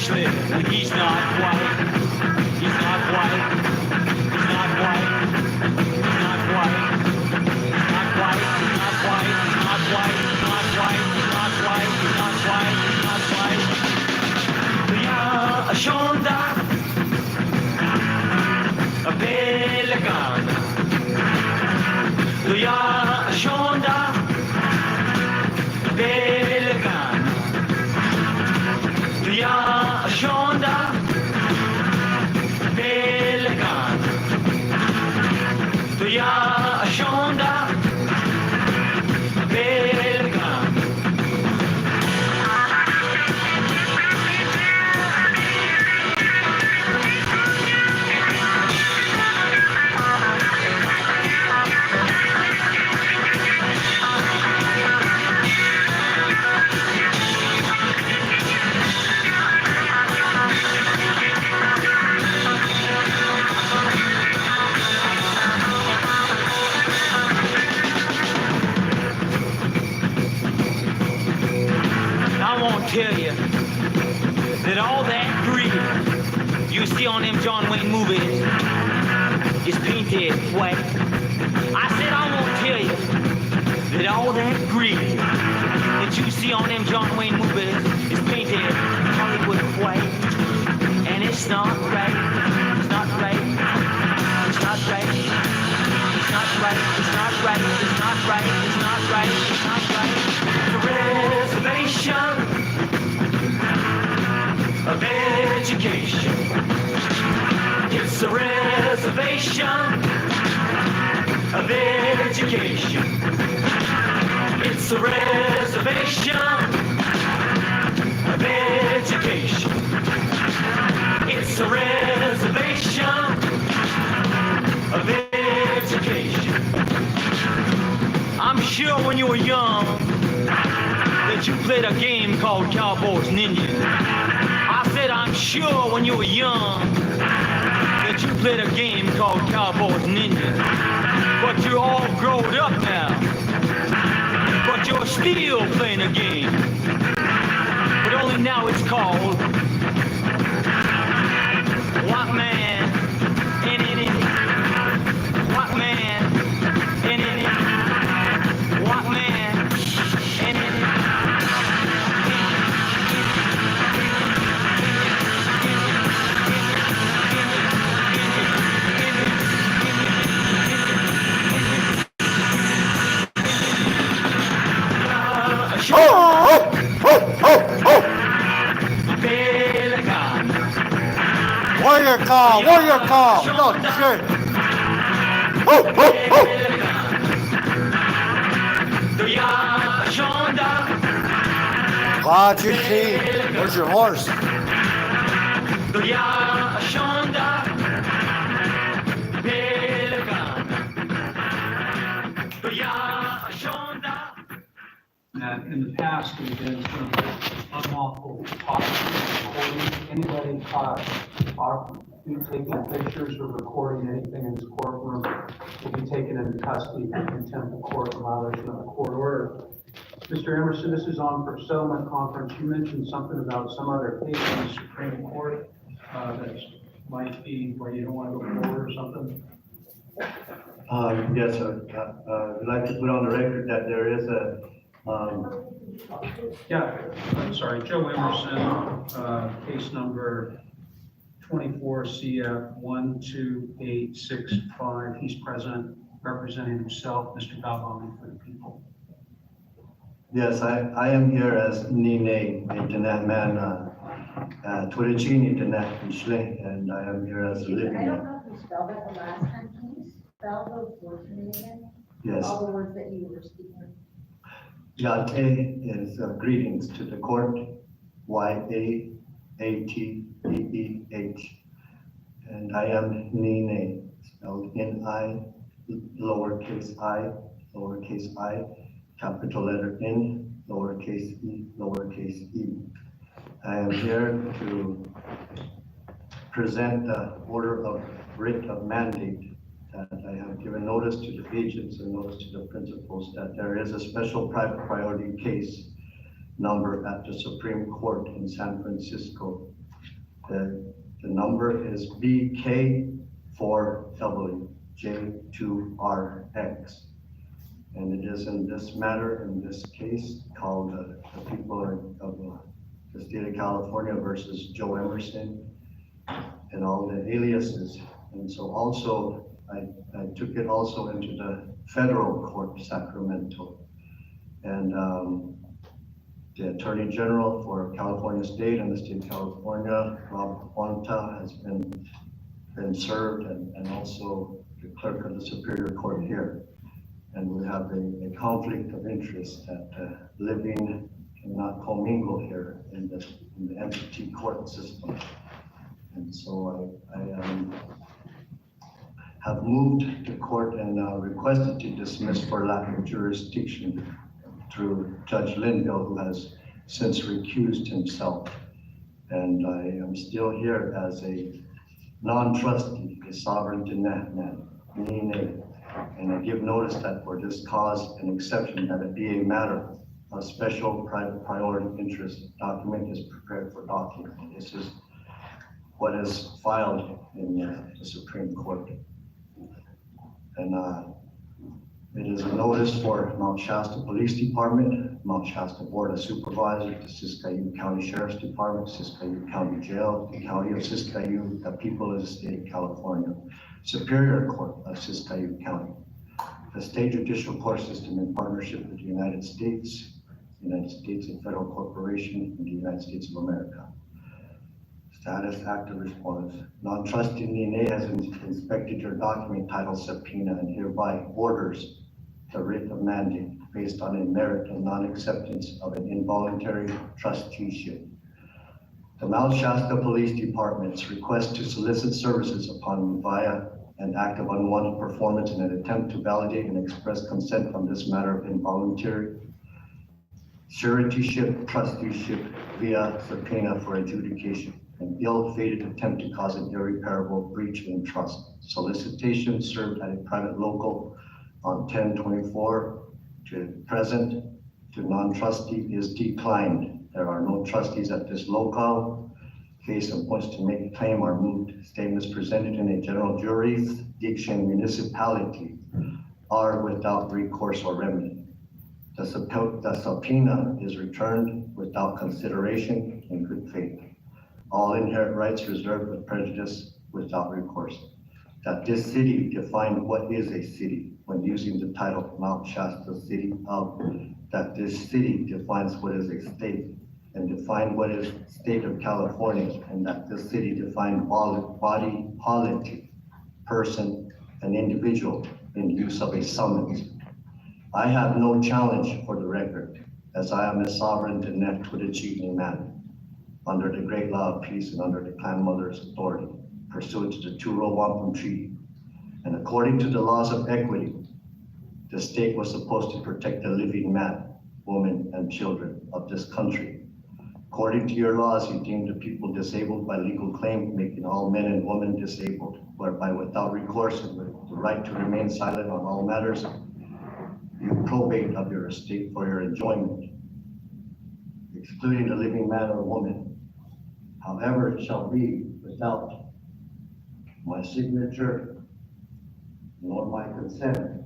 Actually, he's not white. He's not white. He's not white. He's not white. He's not white. He's not white. He's not white. He's not white. He's not white. He's not white. He's not white. Ya Shonda, a pelican. Ya Shonda, pelican. Ya Shonda, pelican. Ya Shonda, pelican. Tell you that all that greed you see on them John Wayne movies is painted white. I said I won't tell you that all that greed that you see on them John Wayne movies is painted Hollywood white. And it's not right. It's not right. It's not right. It's not right. It's not right. It's not right. It's not right. It's not right. The reservation of education. It's a reservation of education. It's a reservation of education. It's a reservation of education. I'm sure when you were young that you played a game called Cowboys Ninja. I said I'm sure when you were young that you played a game called Cowboys Ninja. But you're all grown up now. But you're still playing a game. But only now it's called White Man. White Man. White Man. Warrior call, warrior call. Oh, shit. Watch your team. Where's your horse? In the past, there's been some unlawful talk, recording. Anybody caught taking pictures or recording anything in this courtroom will be taken into custody for contempt of court and violation of the court order. Mr. Emerson, this is on for settlement conference. You mentioned something about some other case in the Supreme Court that might be where you don't want to go forward or something. Yes, sir. We'd like to put on the record that there is a I'm sorry, Joe Emerson, case number 24 CF 12865. He's present, representing himself, Mr. Balboni, for the people. Yes, I am here as Nine, Internet man, Turicini Internet Ishle, and I am here as a living. I don't know if you spelled it the last time. Can you spell those words for me again? Yes. All the words that you were speaking. Yate is greetings to the court, YAATEEH, and I am Nine, spelled N-I, lowercase I, capital letter N, lowercase e. I am here to present the order of writ of mandate that I have given notice to the agents and notice to the principals that there is a special priority case number at the Supreme Court in San Francisco The number is BK4WJ2RX. And it is in this matter, in this case, called the people of the state of California versus Joe Emerson and all the aliases. And so also, I took it also into the federal court, Sacramento. And the Attorney General for California State and the state of California, BONTA, has been served, and also the clerk of the Superior Court here. And we have a conflict of interest that living cannot commingle here in the entity court system. And so I have moved to court and requested to dismiss for lack of jurisdiction through Judge Linville, who has since recused himself. And I am still here as a non-trustee, a sovereign Headmen, and I give notice that for this cause, an exception that it be a matter of special private priority interest document is prepared for document. This is what is filed in the Supreme Court. And it is a notice for Mount Shasta Police Department, Mount Shasta Board of Supervisors, the Siskiyou County Sheriff's Department, Siskiyou County Jail, the County of Siskiyou, the people of the state of California, Superior Court of Siskiyou County, the state judicial court system in partnership with the United States and Federal Corporation in the United States of America. Status active response. Non-trustee NENA has inspected your document titled subpoena and hereby orders the writ of mandate based on a merit of non-acceptance of an involuntary trusteeship. The Mount Shasta Police Department's request to solicit services upon via an act of unwanted performance in an attempt to validate and express consent on this matter of involuntary suretyship, trusteeship via subpoena for adjudication. An ill-fated attempt to cause an irreparable breach in trust. Solicitation served at a private local on 10/24 to present to non-trustee is declined. There are no trustees at this locale. Case and points to make a claim are moved. Statements presented in a general jurisdiction municipality are without recourse or remedy. The subpoena is returned without consideration in good faith. All inherent rights reserved with prejudice without recourse. That this city defined what is a city when using the title Mount Shasta City of, that this city defines what is a state and defined what is state of California, and that this city defined body, polity, person, and individual in use of a summons. I have no challenge for the record, as I am a sovereign and equitable man, under the great law of peace and under the Clanmothers authority, pursuant to the Two-Row Wampum Treaty. And according to the laws of equity, the state was supposed to protect the living man, woman, and children of this country. According to your laws, you deem the people disabled by legal claim, making all men and women disabled, whereby without recourse and with the right to remain silent on all matters, you probate of your estate for your enjoyment, excluding the living man or woman. However, it shall be without my signature nor my consent.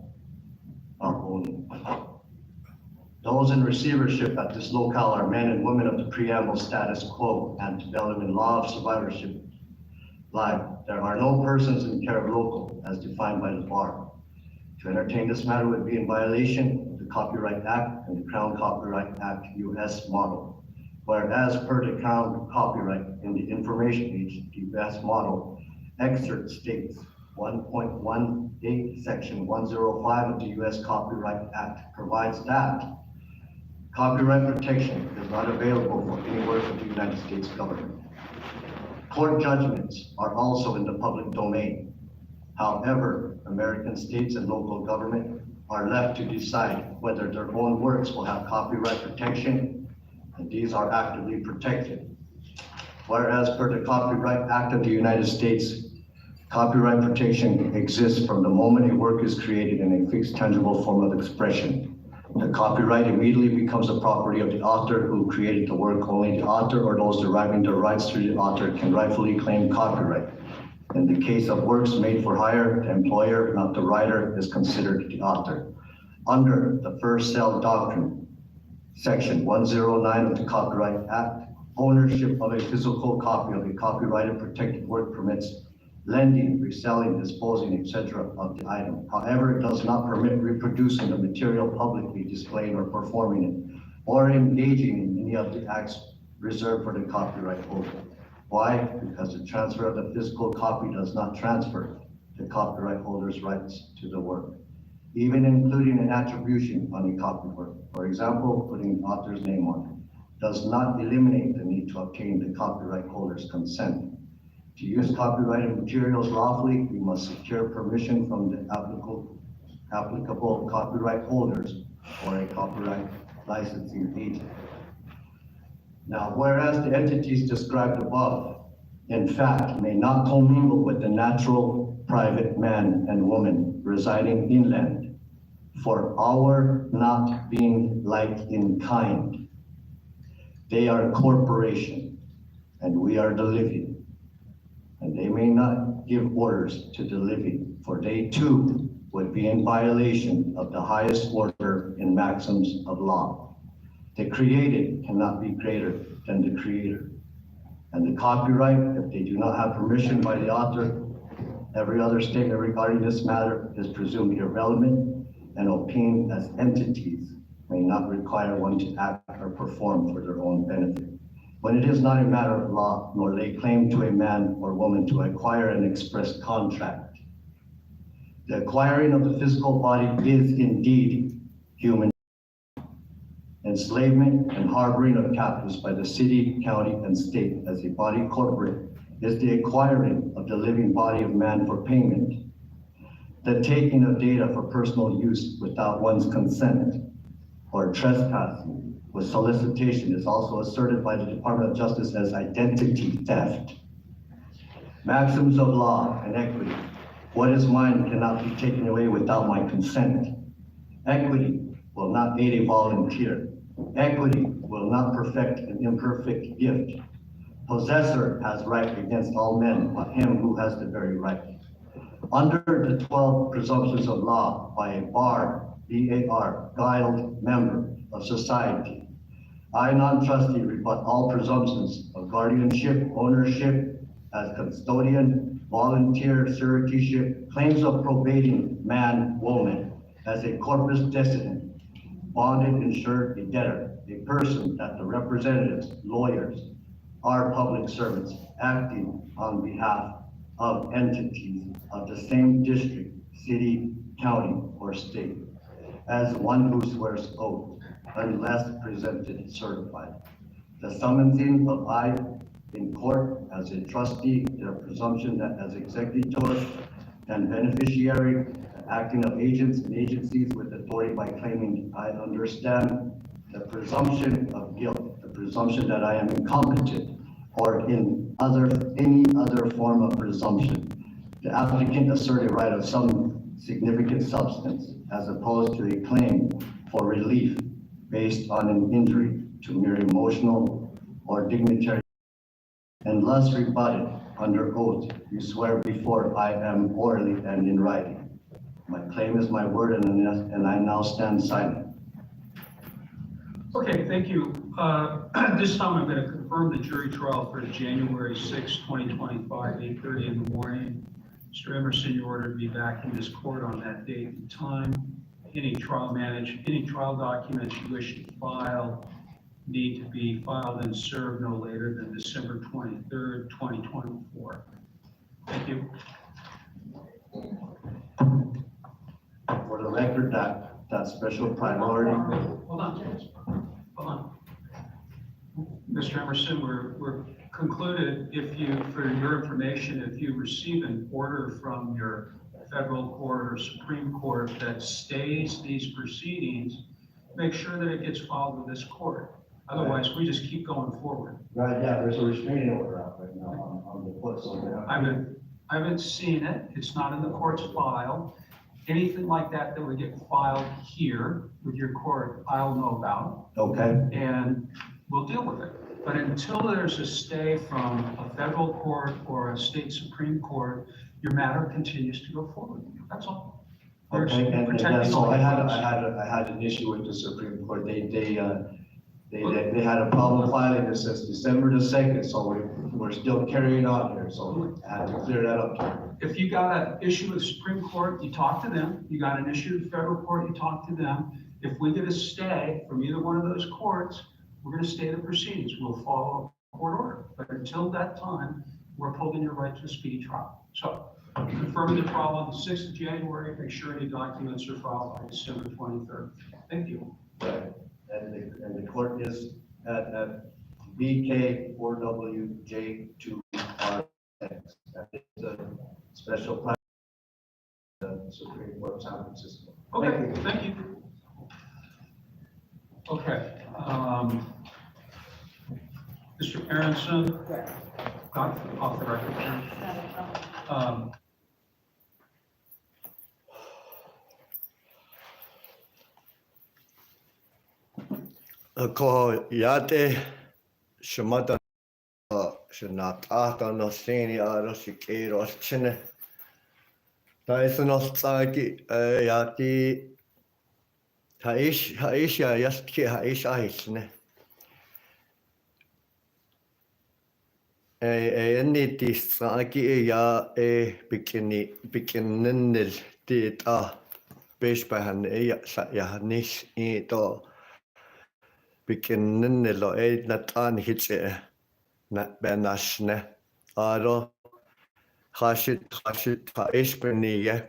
BALBONI. Those in receivership at this locale are men and women of the preamble status quo antebellum in law of survivorship. Live, there are no persons in care of local as defined by the bar. To entertain this matter would be in violation of the Copyright Act and the Crown Copyright Act US model. Whereas per the Crown Copyright in the information age, the US model excerpt states 1.18 section 105 of the US Copyright Act provides that copyright protection is not available for any work of the United States government. Court judgments are also in the public domain. However, American states and local government are left to decide whether their own works will have copyright protection, and these are actively protected. Whereas per the Copyright Act of the United States, copyright protection exists from the moment a work is created in a fixed tangible form of expression. The copyright immediately becomes the property of the author who created the work. Only the author or those deriving their rights through the author can rightfully claim copyright. In the case of works made for hire, the employer, not the writer, is considered the author. Under the first sale doctrine, Section 109 of the Copyright Act, ownership of a physical copy of a copyrighted protected work permits lending, reselling, disposing, etc. of the item. However, it does not permit reproducing the material publicly, displaying or performing it, or engaging in any of the acts reserved for the copyright holder. Why? Because the transfer of the physical copy does not transfer the copyright holder's rights to the work, even including an attribution on a copy work. For example, putting the author's name on it does not eliminate the need to obtain the copyright holder's consent. To use copyrighted materials lawfully, we must secure permission from the applicable copyright holders or a copyright licensing agent. Now, whereas the entities described above, in fact, may not commingle with the natural private man and woman residing inland, for our not being like in kind, they are a corporation and we are the living. And they may not give orders to the living, for they too would be in violation of the highest order and maxims of law. The created cannot be greater than the creator. And the copyright, if they do not have permission by the author, every other statement regarding this matter is presumed irrelevant, and opinion as entities may not require one to act or perform for their own benefit. When it is not a matter of law, nor lay claim to a man or woman to acquire an express contract. The acquiring of the physical body is indeed human. Enslavement and harboring of captives by the city, county, and state as a body corporate is the acquiring of the living body of man for payment. The taking of data for personal use without one's consent, or trespassing with solicitation, is also asserted by the Department of Justice as identity theft. Maxims of law and equity. What is mine cannot be taken away without my consent. Equity will not aid a volunteer. Equity will not perfect an imperfect gift. Possessor has right against all men, but him who has the very right. Under the 12 presumptions of law by a bar, B-A-R, guiled member of society, I, non-trustee, rebut all presumptions of guardianship, ownership, as custodian, volunteer, suretyship, claims of probating man, woman, as a corpus decident, bonded, insured, a debtor, a person that the representatives, lawyers, are public servants acting on behalf of entities of the same district, city, county, or state, as one who swears oath, unless presented certified. The summoning of I in court as a trustee, their presumption that as executor and beneficiary, acting of agents and agencies with authority by claiming I understand the presumption of guilt, the presumption that I am incompetent, or in any other form of presumption. The applicant assert a right of some significant substance as opposed to a claim for relief based on an injury to mere emotional or dignitary, and thus rebutted under oath, you swear before I am orally and in writing. My claim is my word, and I now stand silent. Okay, thank you. This time I'm going to confirm the jury trial for January 6, 2025, 8:30 in the morning. Mr. Emerson, you're ordered to be back in this court on that date and time. Any trial documents you wish to file need to be filed and served no later than December 23rd, 2024. Thank you. For the record, that special priority. Hold on. Mr. Emerson, we're concluded. If you, for your information, if you receive an order from your federal court or Supreme Court that stays these proceedings, make sure that it gets filed with this court. Otherwise, we just keep going forward. Right, yeah, there's a restraining order out right now on the foot. So I haven't seen it. It's not in the court's file. anything like that that would get filed here with your court, I'll know about, Okay, and we'll deal with it. But until there's a stay from a federal court or a state Supreme Court, your matter continues to go forward. That's all. We're okay, and protecting that's all all. I your rights. had an issue with the Supreme Court. They had a problem filing this since December the 2nd, so we're still carrying on here, so I had to clear that up. If you got an issue with Supreme Court, you talk to them. You got an issue with federal court, you talk to them. If we get a stay from either one of those courts, we're gonna stay the proceedings. We'll follow a court order. But until that time, we're upholding your right to a speedy trial. So confirming the trial on the 6th of January, make sure any documents are filed by December 23rd. Thank you. Right, and the court is at BK 4WJ2RX. That is a special plan, the Supreme Court of San Francisco. Okay, thank you. Okay, Mr. Aronson, got off the record. Ko yate shimata shinata no sini aro shikiro chine. Taisno tsaki yati haish ya yastki haish ahisne. Enni tsaki ya bikinin dita bishbahan ya nish ito. Beginnen lo not an hitch not benashne aro hashit ishbeniye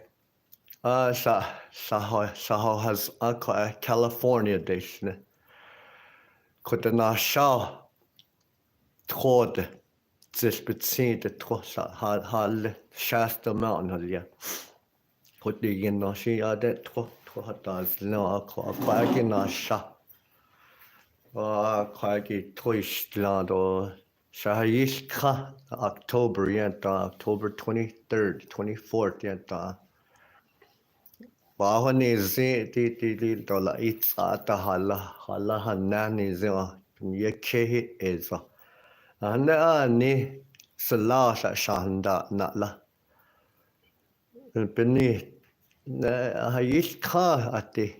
saho has a California dishne could na shaw tråd zespetsin de trosa hal Shasta Mountain ja could the no she adet tro hatas no a na sha Quaggy Toyland or Shahishka October yet October 23rd, 24th yet Bahani zi dola it's at the hala hanani zima yeke is and ni salasha shanda natla beneath Hayishka at the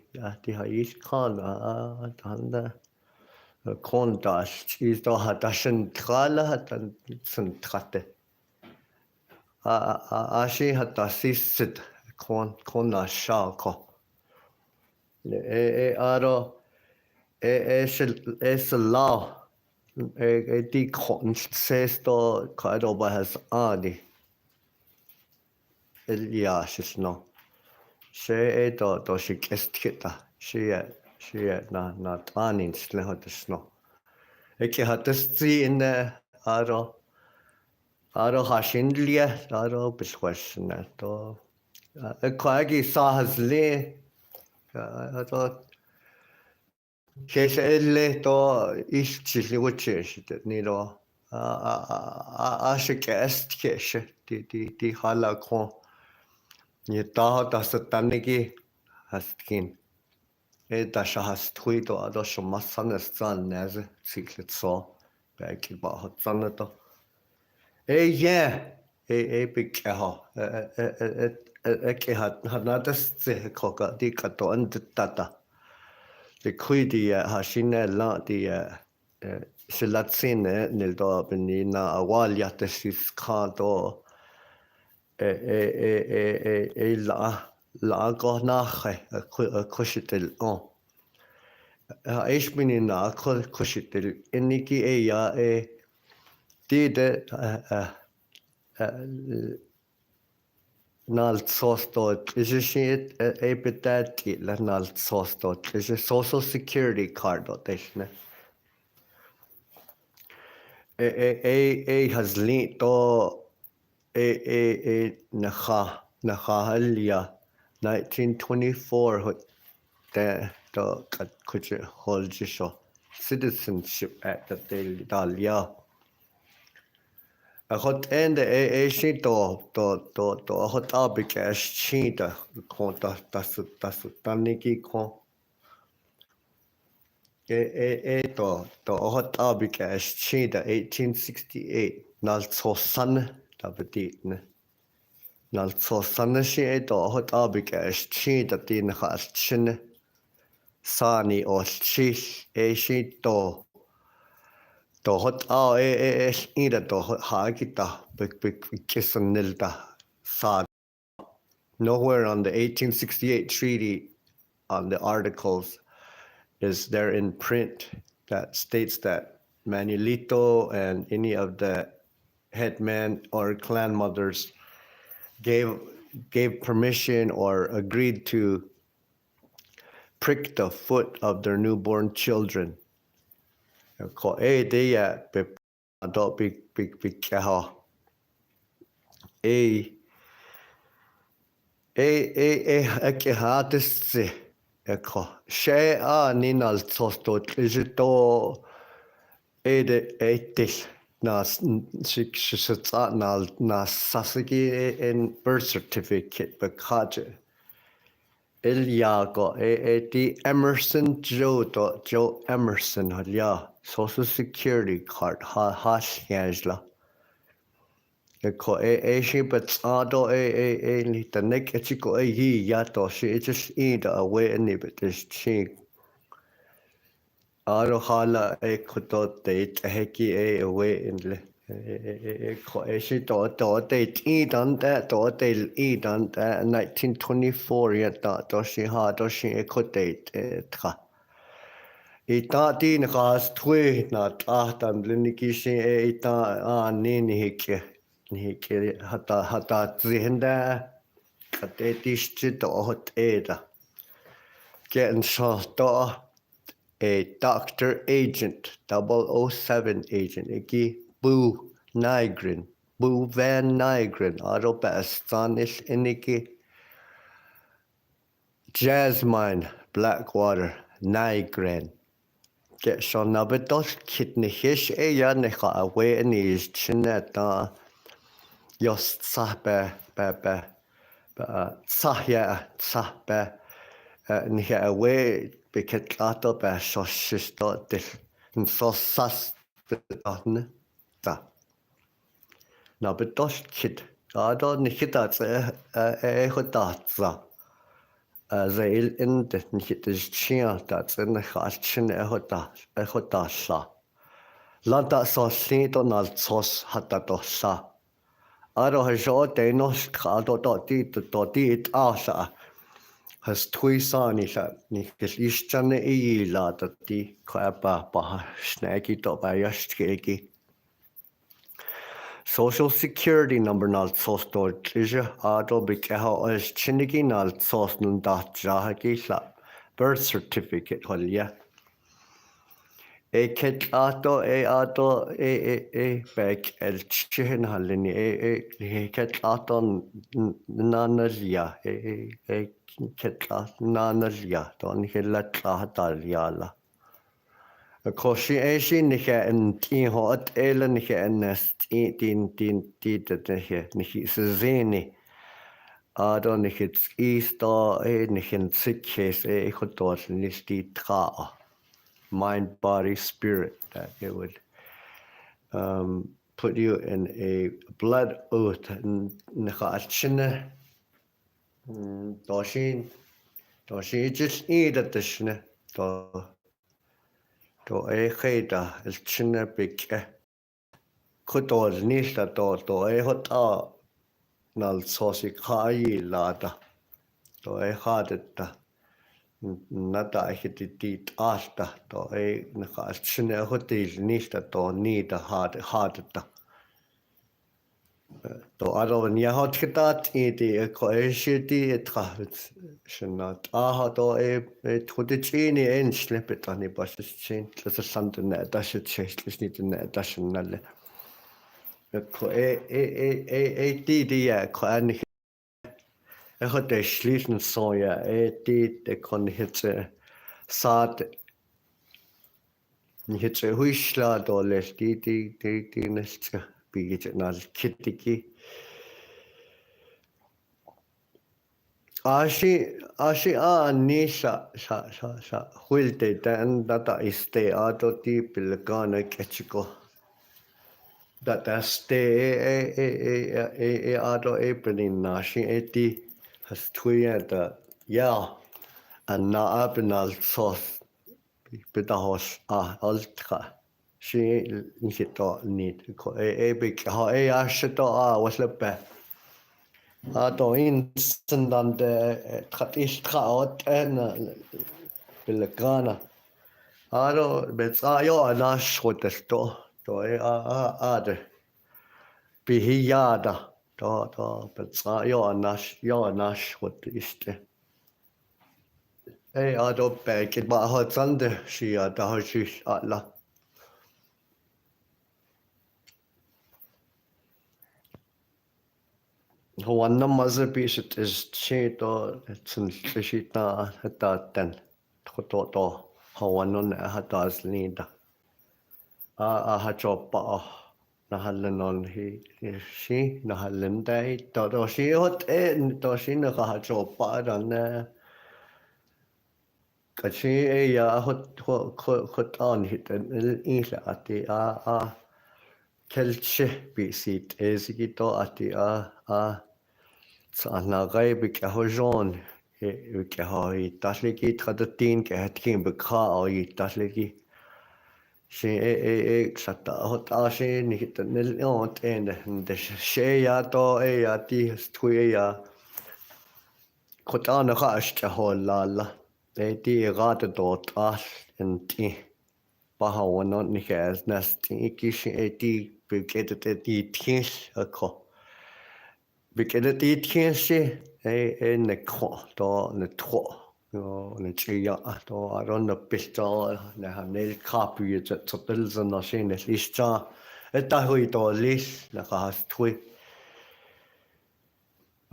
Hayishka and Kondash is the Hadashan Trala and Centrate. Ashi had assisted Kona Shako. Aro es a law. A decon says to Kadoba has Adi. Elias no. She do she kestkita. She not anin slehat the snow. Eke had to see in the Aro Hashindlia, Aro Biswashin. A quaggy saw his lay. I thought Case Edley to East Chili Witches that Nido. I should guess Kish, the Halakon. You thought that's a Taniki has skin. Dasha has tweet or Adosha Masanas son as a secret saw back about her son. Yeah, a big caho. Had not a cocker, the cato and the tata. The quiddy Hashina la the Silatsine Nildo Benina a while yet the sis canto la gornache a cushitel on. Ich bin in a cushitel iniki ya did nalt sostot is shit a petati la nalt sostot is a social security card deshne has linked to nahalia 1924 the could hold Citizenship Act of the Dalia hot end she to hot abik as she the conta that's taniki con to hot abik as she the 1868 nal so sun tabedit nal so sun she to hot abik as she the tin has chin sani or she she to hot ida to hagita big kissanilda sa. Nowhere on the 1868 treaty on the articles is there in print that states that Manuelito and any of the headmen or clan mothers gave permission or agreed to prick the foot of their newborn children. Eke hadisse eko she ninal tostot to etil nas nas sasigi in birth certificate bekaje Ilyago the Emerson Joe Emerson halia social security card ha she but the neck chico yato she just eat away any but this cheek. Aro hala kuto date heki away in le she thought they eat on that thought they eat on that 1924 yet that she had she could date tra. Ita din ras twe na tahtan liniki she ita nini hike hata zihinda katetish to hot eda getting shot a doctor agent 007 agent iki Boo Van Nygren Autobastanish iniki Jasmine Blackwater Nygren get shot nabetos kidney hish ya neha away and is chineta Just sahbe sahya sahbe nihe away biket lato be sosisto dil so sas ne da na bedos kid ado nikita hodatza zeil in de nikit is chia that's in the chin hodasha lanta so sito nal sos hatadosa Aro hasho denos kado doti it asa has twisani sa ni kishchane la dati kwapa bah snagi to bayashkegi Social security number nal sosto tija ado bikaho as chinigi nal sosnun dat jahagi sa birth certificate holya ket ato back el chihin halini ket ato nanalia ket nanalia don hilla tlataliala koshi she nike en tin hot elen nike en tin nike zeni ado nike isto nike sikhes hotor nisti tra mind, body, spirit, that it would put you in a blood oath. Nchachine, Doshin just eat at the shne, to a heda, el chine big kutos nista to a hota nal sosi kai lada, to a hadeta. Nata hitit asta to nachine hotel nista to nida hadeta to aro nia hot kitat iti ko shiti etrat shnat aha to tutichini en slepet ani basichin das sant na das chestlis nit na das nalle ko ti ko ani had de schließen so ja de kon hitze saat hitze huisla dole die nicht bigit na kitiki. Ashi ni sa huilte dan data iste ato ti pilgana kechiko. Data ste ato penin nashi eti has tuya da ya anna apenal sos pitahos altra. She hito need ko big ha ashito waslepe. Ato in sendan de tratistra en pilgana. Ado betsayo anash hotesto to ade bihiyada to betsayo anash hotiste. Ado bek ba hotsande shia da hoshi alla. Hoanna mazabishit is cheto tsin shita hataten to hoanon hatas linda. Hachopa nahalenon shi nahalende to shi hot to shi hachopa dan kachi ya hot on hit isla ati kelche bisit ezigito ati Sanagai bikahojon bikahoi tasliki tradatin kahatkin bikao tasliki she sata hot ashe nikit nil ont and the she ya to ya ti stui ya kotana khashta holala ti gata dot as and ti bahawan nikas nasti kish ti bikete ti tins ako Because it can say in the court or the tro, the tree, or I don't know, pistol, the nail copy, it's a bills and machine, at least, at that way, or least, like I has tweet.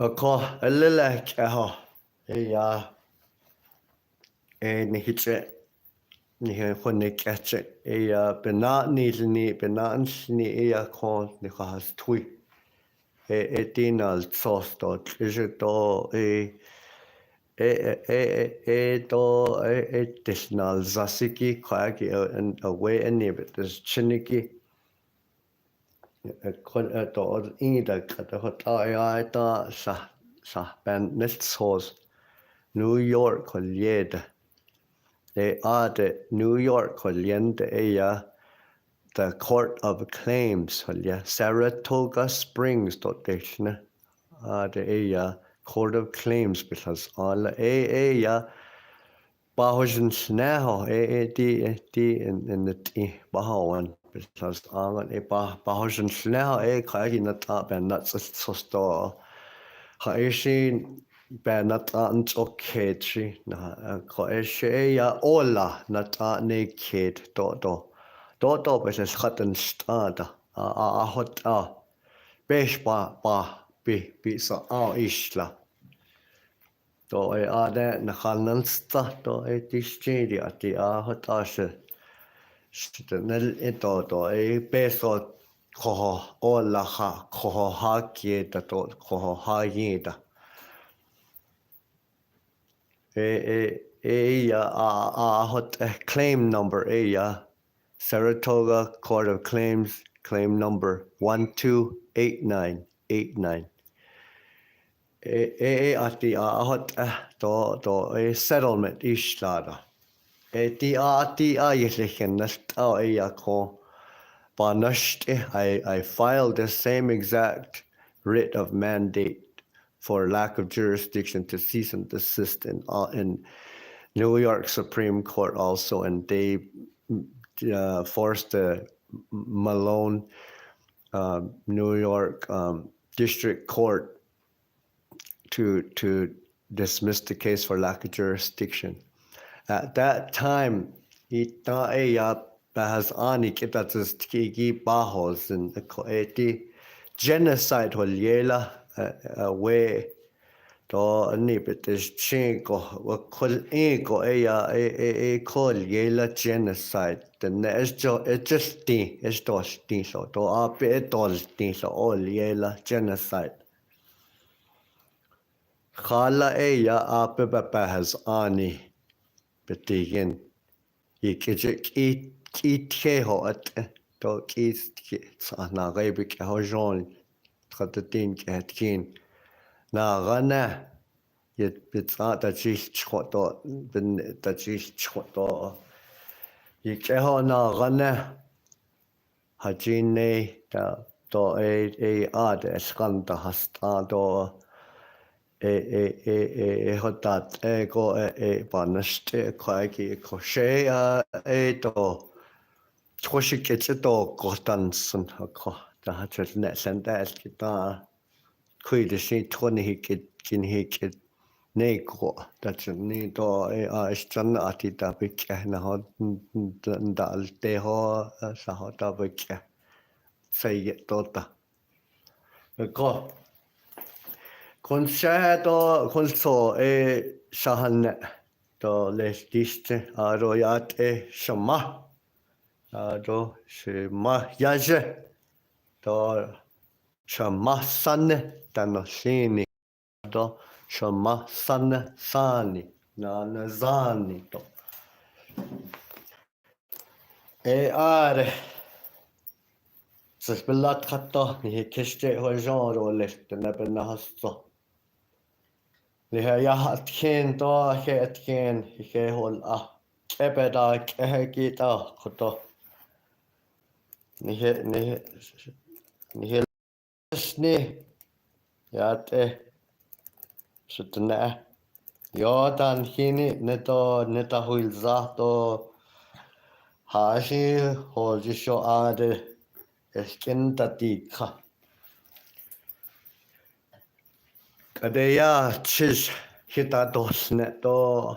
A call a little like a hitch it, when they catch it, benat needle, benat ni a call, the has tweet. Dinal sostot is it to disnal zasiki kwagi and away any of it is chiniki to either cut a hot ta sa band nest sauce New York Collied they are the New York Colliend the Court of Claims, Saratoga Springs, the Court of Claims, because all Bahojan Snaho, in the Bahawan, because all Bahojan Snaho, Kagi not up and that's so store. Haishin Banat and okay, Koeshe, Ola, not naked, Toto is a schatten stada, hot besh be so isla. To there Nahanan sta to dischedi at the hot ashe. Nel ito beso koho olaha koho hakieta to koho hayeda. Hot claim number Saratoga Court of Claims, claim number 128989. Ati hot to settlement ishlada. Ati yeslichen nastao ko banasht. I filed the same exact writ of mandate for lack of jurisdiction to cease and desist in New York Supreme Court also, and they forced the Malone, New York District Court to dismiss the case for lack of jurisdiction. At that time, genocide to ni betes chinko wa kol ego e kol yela genocide the nesto esti estos tiso to ape etol tiso ol yela genocide khala ya ape bapahas ani betigin ki ho at to ki sa na gaibe ke ho jon tratatin ke atkin na gana yet bitsa da jis choto bin da jis choto ke ho na gana hajine da to e ad eskanta hasta do hotat go banaste kwaki koshe to troshiketse to kostansen ko da hat ne senda eskita kuide si troni hikit kin hikit negro dat ni to istan atita bikya na hot dal te ho sa hota bikya sei tota ko kun to kun so sahan to les diste aroyat shama ado shema yaje to shama san tanosini to shama san sani na nazani to are sbillat khatta ni keste ho genre lest na benahasto Liha atkin to he atkin he hol ebeda kita koto ni sni yate sutna yodan hini neta huilza to hashi hojisho ade eskin tatika kadeya chis hita dosne to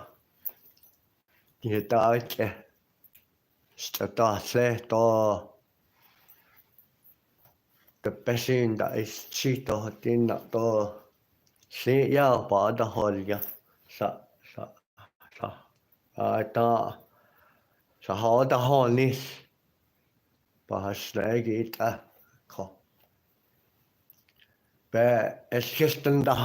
hita ke stata se to the passion that is chito tinna to se ya ba da holya sa ta sa ha da honis ba slagita ko be eskisten da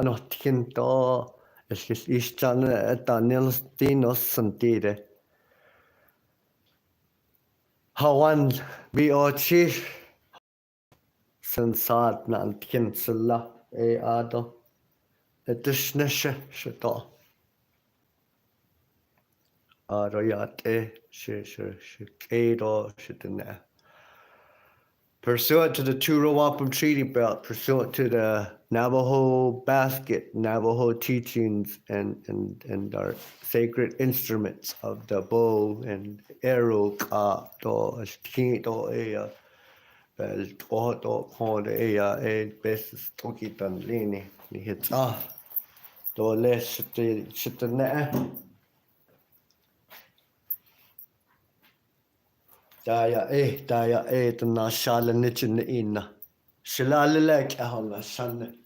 notkin to eskis istan Daniel Stinos sentire hawan bi ochi sensat nantkin silla ado etishneshe shito aroyate she kedo shitne pursuant to the Turawapam Treaty Belt, pursuant to the Navajo basket, Navajo teachings, and our sacred instruments of the bow and arrow, Daya the nashala nichin inna. Shilalek ahona shanne.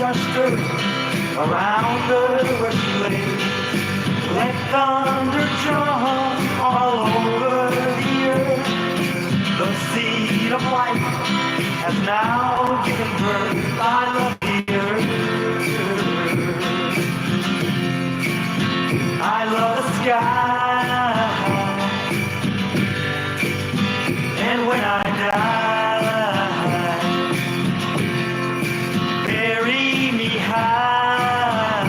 are stirred around her where she lay. Let thunder drum all over the earth. The seed of life has now given birth. I love the earth. I love the sky. And when I die, bury me high.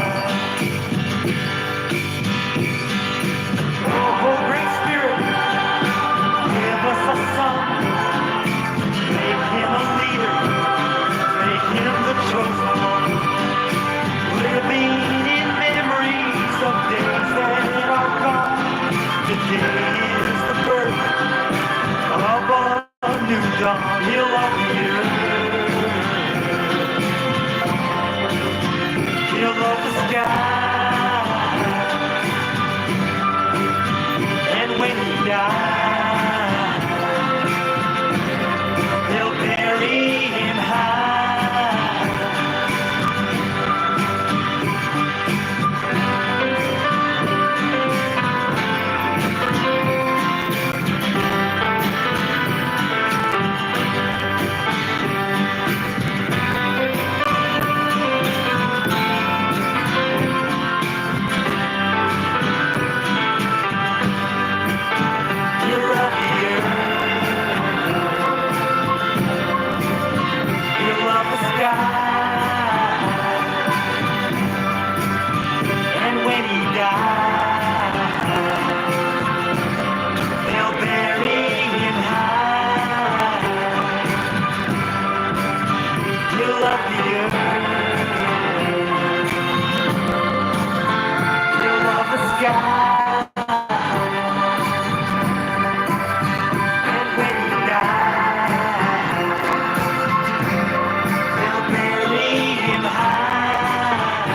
Oh, great Spirit, give us a son. Make him a leader. Make him the chosen one. Living in memories of days that are gone. Today is the birth of a new dawn. He'll love the earth. He'll love the sky. And when he dies, they'll bury him high. He'll love the earth. He'll love the sky. And when he dies, they'll bury him high. He'll love the earth. He'll love the sky. And when he dies, they'll bury him high.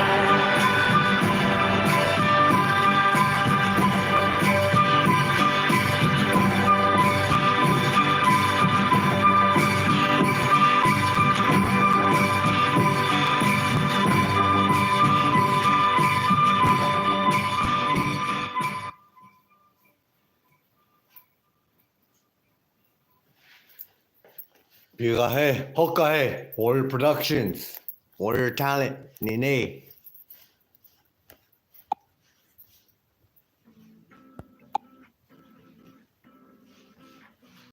비가해, 헛가해, 올 프로덕션스, 올 탤런트, 니네.